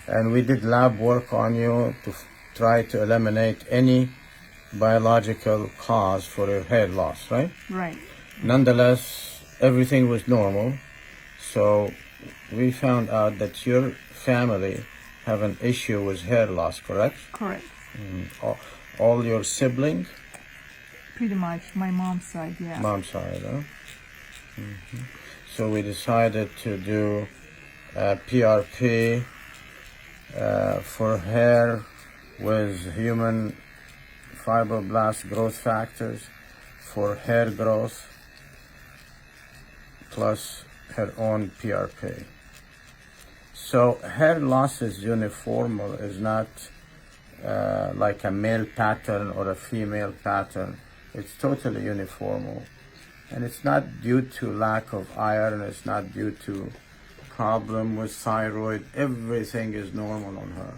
And we did lab work on you to try to eliminate any biological cause for your hair loss, right? Right. Nonetheless, everything was normal. So we found out that your family have an issue with hair loss, correct? Correct. All your siblings? Pretty much. My mom's side, yeah. Mom's side, huh? So we decided to do PRP for hair with human fibroblast growth factors for hair growth plus her own PRP. So hair loss is uniform, is not like a male pattern or a female pattern. It's totally uniform. And it's not due to lack of iron, it's not due to problem with thyroid. Everything is normal on her.